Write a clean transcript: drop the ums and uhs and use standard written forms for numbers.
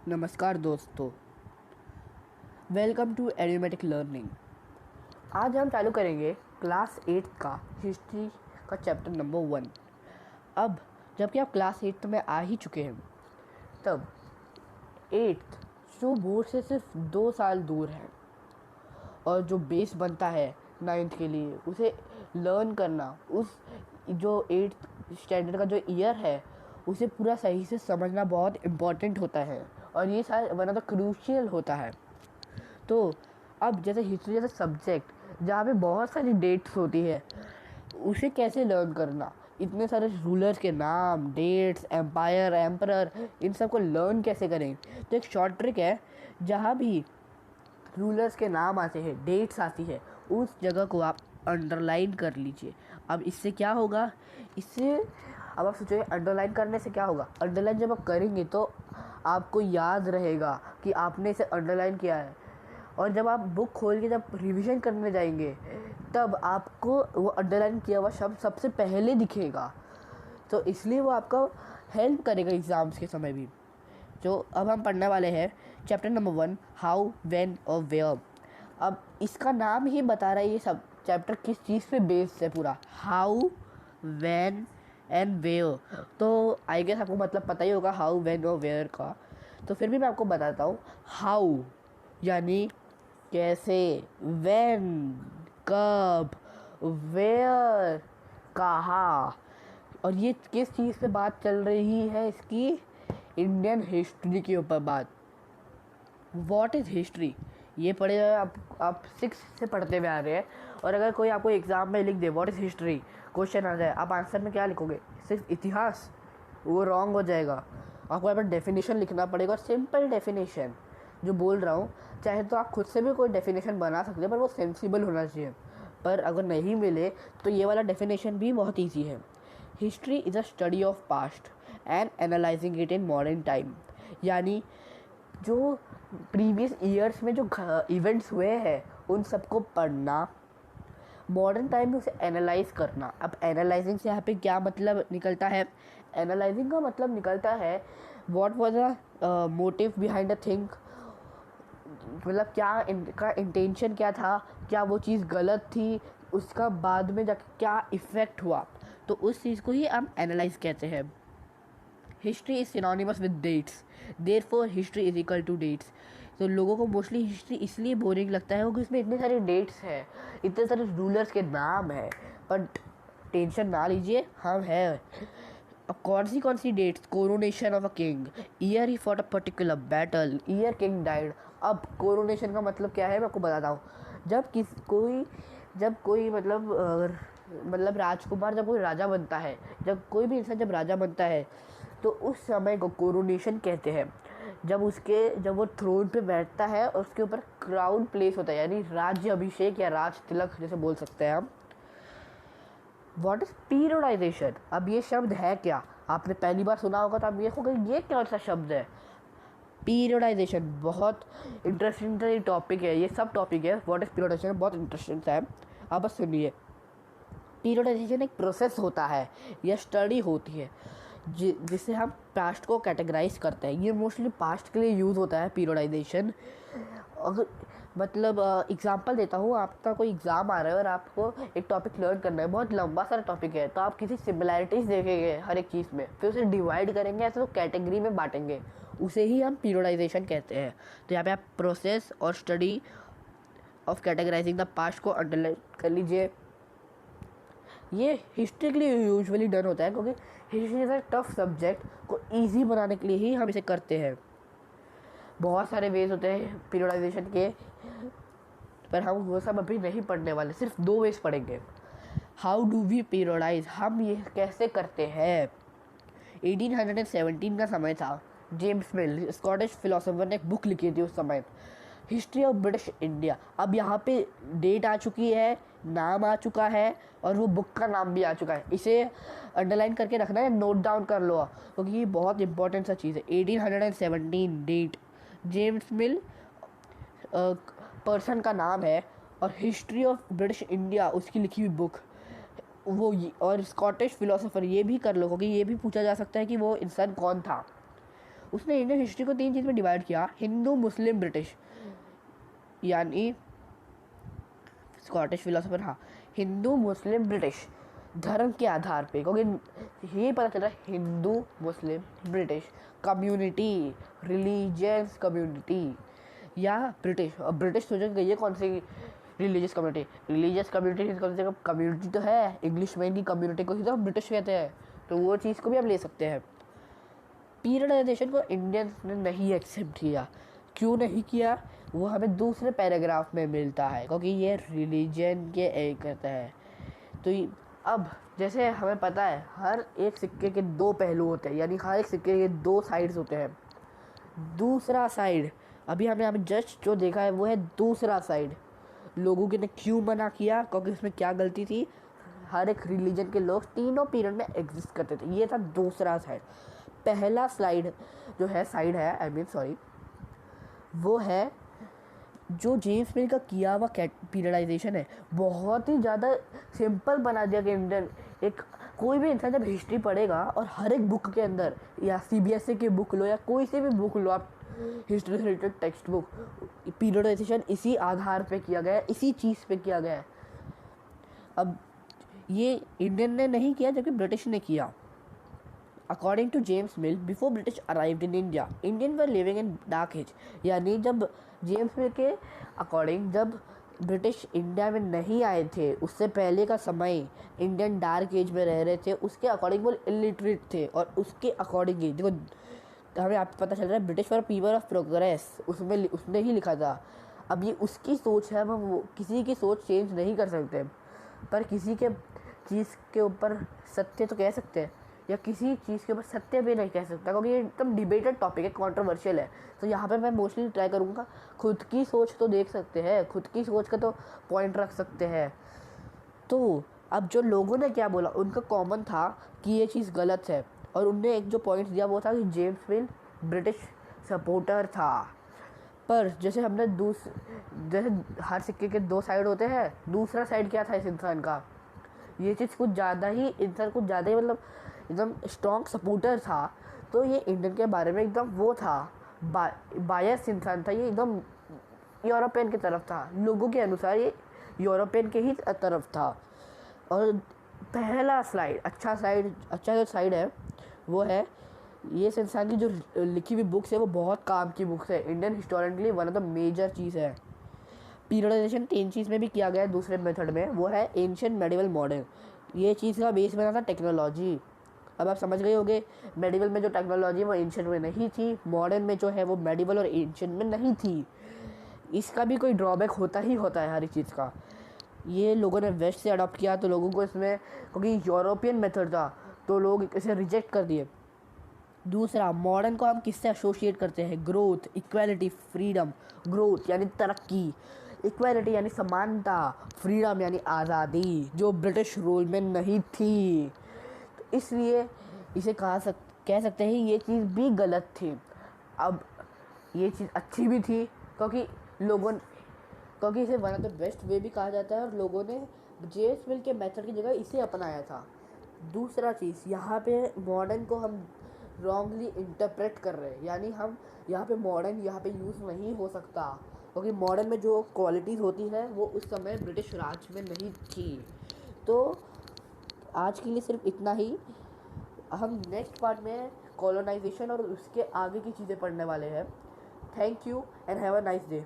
नमस्कार दोस्तों, welcome to एडियोमेटिक learning. आज हम चालू करेंगे क्लास 8 का हिस्ट्री का चैप्टर नंबर 1। अब जबकि आप क्लास 8 में आ ही चुके हैं, तब 8th जो बोर्ड से सिर्फ 2 साल दूर है और जो बेस बनता है 9th के लिए, उसे लर्न करना, उस जो 8th स्टैंडर्ड का जो ईयर है उसे पूरा सही से समझना बहुत इम्पॉर्टेंट होता है और ये सारा वन ऑफ द क्रूशियल होता है। तो अब जैसे हिस्ट्री जैसे सब्जेक्ट जहाँ पे बहुत सारी डेट्स होती है, उसे कैसे लर्न करना, इतने सारे रूलर्स के नाम, डेट्स, एम्पायर, एम्परर, इन सब को लर्न कैसे करें। तो एक शॉर्ट ट्रिक है, जहाँ भी रूलर्स के नाम आते हैं, डेट्स आती है, उस जगह को आप अंडरलाइन कर लीजिए। अब इससे क्या होगा, इससे अब आप सोचोगे अंडरलाइन करने से क्या होगा। अंडरलाइन जब आप करेंगे तो आपको याद रहेगा कि आपने इसे अंडरलाइन किया है, और जब आप बुक खोल के जब रिवीजन करने जाएंगे तब आपको वो अंडरलाइन किया हुआ शब्द सबसे पहले दिखेगा। तो इसलिए वो आपका हेल्प करेगा एग्ज़ाम्स के समय भी। जो अब हम पढ़ने वाले हैं चैप्टर नंबर 1, हाउ, व्हेन और वेयर। अब इसका नाम ही बता रहा है ये सब चैप्टर किस चीज़ पे बेस्ड है पूरा, हाउ, व्हेन एंड वेयर। तो आई गेस आपको मतलब पता ही होगा हाउ, व्हेन और वेयर का, तो फिर भी मैं आपको बताता हूँ। हाउ यानी कैसे, व्हेन कब, वेयर कहाँ। और ये किस चीज़ पे बात चल रही है, इसकी इंडियन हिस्ट्री के ऊपर बात। व्हाट इज़ हिस्ट्री, ये पढ़े आप 6 से पढ़ते हुए आ रहे हैं, और अगर कोई आपको एग्ज़ाम में लिख दे व्हाट इज़ हिस्ट्री, क्वेश्चन आ जाए, आप आंसर में क्या लिखोगे, सिर्फ इतिहास, वो रॉन्ग हो जाएगा। आपको यहाँ पर डेफिनेशन लिखना पड़ेगा, और सिंपल डेफिनेशन जो बोल रहा हूँ, चाहे तो आप खुद से भी कोई डेफिनेशन बना सकते हैं, पर वो सेंसिबल होना चाहिए। पर अगर नहीं मिले तो ये वाला डेफिनेशन भी बहुत ईजी है। History is a study of past and analysing it in modern time. यानी जो प्रीवियस ईयर्स में जो इवेंट्स हुए हैं उन सबको पढ़ना, मॉडर्न टाइम में उसे एनालाइज करना। अब एनालाइजिंग से यहाँ पे क्या मतलब निकलता है, एनालाइजिंग का मतलब निकलता है what was the motive behind a thing, मतलब क्या इनका इंटेंशन क्या था, क्या वो चीज़ गलत थी, उसका बाद में जाके क्या इफ़ेक्ट हुआ, तो उस चीज़ को ही हम एनालाइज कहते हैं। History is synonymous with dates, therefore history is equal to dates. तो लोगों को मोस्टली हिस्ट्री इसलिए बोरिंग लगता है क्योंकि उसमें इतने सारे डेट्स हैं, इतने सारे रूलर्स के नाम हैं। पर टेंशन ना लीजिए, हम हैं। अब कौन सी dates, coronation of a king, year he fought a particular battle, year king died. अब कोरोनेशन का मतलब क्या है मैं आपको बताता हूँ। जब कोई मतलब राजकुमार, जब कोई राजा बनता है, जब कोई भी इंसान जब राजा बनता है, तो उस समय को कोरोनेशन कहते हैं। जब वो थ्रोन पे बैठता है और उसके ऊपर क्राउन प्लेस होता है, यानी राज्य अभिषेक या राज तिलक जैसे बोल सकते हैं हम। व्हाट इज पीरियडाइजेशन, अब ये शब्द है क्या, आपने पहली बार सुना होगा तो आप ये होगा ये कौन सा शब्द है। पीरियडाइजेशन बहुत इंटरेस्टिंग टॉपिक है, ये सब टॉपिक है। व्हाट इज पीरियडाइजेशन बहुत इंटरेस्टिंग है, आप बस सुनिए। पीरियडाइजेशन एक प्रोसेस होता है या स्टडी होती है जिससे हम पास्ट को कैटेगराइज करते हैं। ये मोस्टली पास्ट के लिए यूज़ होता है पीरियडाइजेशन। अगर मतलब एग्जांपल देता हूँ, आपका कोई एग्ज़ाम आ रहा है और आपको एक टॉपिक लर्न करना है, बहुत लंबा सारा टॉपिक है, तो आप किसी सिमिलैरिटीज़ देखेंगे हर एक चीज़ में, फिर उसे डिवाइड करेंगे, ऐसे तो कैटेगरी में बांटेंगे, उसे ही हम पीरियडाइजेशन कहते हैं। तो यहाँ पे आप प्रोसेस और study of categorising the past को अंडरलाइन कर लीजिए। ये हिस्ट्री के लिए यूजुअली डन होता है क्योंकि history is a tough subject को इजी बनाने के लिए ही हम इसे करते हैं। बहुत सारे वेज होते हैं पीरियडाइजेशन के, पर हम वो सब अभी नहीं पढ़ने वाले, सिर्फ 2 वेज पढ़ेंगे। हाउ डू वी पीरियडाइज, हम ये कैसे करते हैं। 1817 का समय था, जेम्स मिल स्कॉटिश फिलोसोफर ने एक बुक लिखी थी उस समय, हिस्ट्री ऑफ ब्रिटिश इंडिया। अब यहाँ पे डेट आ चुकी है, नाम आ चुका है, और वो बुक का नाम भी आ चुका है। इसे अंडरलाइन करके रखना है, नोट डाउन कर लो क्योंकि ये बहुत इंपॉर्टेंट सा चीज़ है। 1817 डेट, जेम्स मिल पर्सन का नाम है, और हिस्ट्री ऑफ ब्रिटिश इंडिया उसकी लिखी हुई बुक वो, और स्कॉटिश फिलोसोफर ये भी कर लो क्योंकि ये भी पूछा जा सकता है कि वो इंसान कौन था। उसने इंडियन हिस्ट्री को 3 चीज़ में डिवाइड किया, हिंदू, मुस्लिम, ब्रिटिश, यानी स्कॉटिश फिलोसोफर, हाँ, हिंदू, मुस्लिम, ब्रिटिश, धर्म के आधार पे, क्योंकि ये पता चला हिंदू, मुस्लिम, ब्रिटिश कम्युनिटी, रिलीजियस कम्युनिटी, या ब्रिटिश। अब ब्रिटिश सोचेंगे ये कौन सी रिलीजियस कम्युनिटी कौन सी कम्युनिटी, तो है इंग्लिश में इनकी कम्युनिटी को ही तो हम ब्रिटिश कहते हैं, तो वो चीज़ को भी हम ले सकते हैं। पीरियडाइजेशन को इंडियंस ने नहीं एक्सेप्ट किया। क्यों नहीं किया वो हमें दूसरे पैराग्राफ में मिलता है, क्योंकि ये रिलीजन के एक कहता है। तो अब जैसे हमें पता है हर एक सिक्के के 2 पहलू होते हैं, यानी हर एक सिक्के के 2 साइड्स होते हैं। दूसरा साइड अभी हमने यहाँ जस्ट जो देखा है वो है दूसरा साइड। लोगों ने क्यों मना किया, क्योंकि उसमें क्या गलती थी, हर एक रिलीजन के लोग तीनों पीरियड में एग्जिस्ट करते थे, ये था दूसरा साइड। पहला स्लाइड जो है साइड है वो है जो जेम्स मिल का किया हुआ पीरियडाइजेशन है, बहुत ही ज़्यादा सिंपल बना दिया कि इंडियन एक कोई भी इंसान जब हिस्ट्री पढ़ेगा और हर एक बुक के अंदर, या सीबीएसई की बुक लो या कोई सी भी बुक लो आप, हिस्ट्री से रिलेटेड टेक्स्ट बुक, पीरियडाइजेशन इसी आधार पे किया गया है, इसी चीज़ पे किया गया है। अब ये इंडियन ने नहीं किया जबकि ब्रिटिश ने किया। According to James Mill, before British arrived in India, Indian were living in dark age, यानी जब जेम्स मिल के अकॉर्डिंग जब ब्रिटिश इंडिया में नहीं आए थे उससे पहले का समय इंडियन डार्क एज में रह रहे थे। उसके अकॉर्डिंग वो इलिटरेट थे, और उसके अकॉर्डिंग ही देखो हमें आप पता चल रहा है British for people of progress, उसमें उसने ही लिखा था। अब ये उसकी सोच है, हम वो किसी की सोच चेंज नहीं कर सकते, पर किसी के चीज़ के ऊपर सत्य तो कह सकते हैं, या किसी चीज़ के ऊपर सत्य भी नहीं कह सकता, क्योंकि ये एकदम डिबेटेड टॉपिक है, कंट्रोवर्शियल है। तो यहाँ पे मैं मोस्टली ट्राई करूँगा खुद की सोच तो देख सकते हैं, खुद की सोच का तो पॉइंट रख सकते हैं। तो अब जो लोगों ने क्या बोला उनका कॉमन था कि ये चीज़ गलत है, और उनने एक जो पॉइंट दिया वो था कि जेम्स मिल ब्रिटिश सपोर्टर था। पर जैसे हमने जैसे हर सिक्के के 2 साइड होते हैं, दूसरा साइड क्या था इस इंसान का, ये चीज़ कुछ ज़्यादा ही इंसान कुछ ज़्यादा ही मतलब एकदम स्ट्रॉन्ग सपोर्टर था। तो ये इंडियन के बारे में एकदम वो था, बायस इंसान था, ये एकदम यूरोपियन की तरफ था, लोगों के अनुसार ये यूरोपियन के ही तरफ था। और पहला स्लाइड अच्छा जो साइड है वो है ये इस इंसान की जो लिखी हुई बुक्स है वो बहुत काम की बुक्स है, इंडियन हिस्टोरियन के लिए वन ऑफ द मेजर चीज़ है। पीरियडाइजेशन 3 चीज़ में भी किया गया है दूसरे मेथड में, वो है एंशिएंट, मेडिवल, मॉडर्न। ये चीज़ का बेस बना था टेक्नोलॉजी। अब आप समझ गए होंगे मेडिवल में जो टेक्नोलॉजी वो एंशिएंट में नहीं थी, मॉडर्न में जो है वो मेडिवल और एंशिएंट में नहीं थी। इसका भी कोई ड्रॉबैक होता ही होता है हर एक चीज़ का। ये लोगों ने वेस्ट से अडॉप्ट किया तो लोगों को इसमें, क्योंकि यूरोपियन मेथड था तो लोग इसे रिजेक्ट कर दिए। दूसरा, मॉडर्न को हम किससे एसोशिएट करते हैं, ग्रोथ, इक्वालिटी, फ्रीडम। ग्रोथ यानी तरक्की, इक्वालिटी यानी समानता, फ्रीडम यानी आज़ादी, जो ब्रिटिश रूल में नहीं थी। तो इसलिए इसे कह सकते हैं ये चीज़ भी गलत थी। अब ये चीज़ अच्छी भी थी क्योंकि इसे one of the best way भी कहा जाता है, और लोगों ने जेम्स मिल के मेथड की जगह इसे अपनाया था। दूसरा चीज़, यहाँ पे मॉडर्न को हम रॉन्गली इंटरप्रेट कर रहे हैं, यानी हम यहाँ पे मॉडर्न यहाँ पे यूज़ नहीं हो सकता, क्योंकि मॉडर्न में जो क्वालिटीज़ होती हैं वो उस समय ब्रिटिश राज में नहीं थी। तो आज के लिए सिर्फ इतना ही। हम नेक्स्ट पार्ट में कॉलोनाइजेशन और उसके आगे की चीज़ें पढ़ने वाले हैं। Thank you and have a nice day.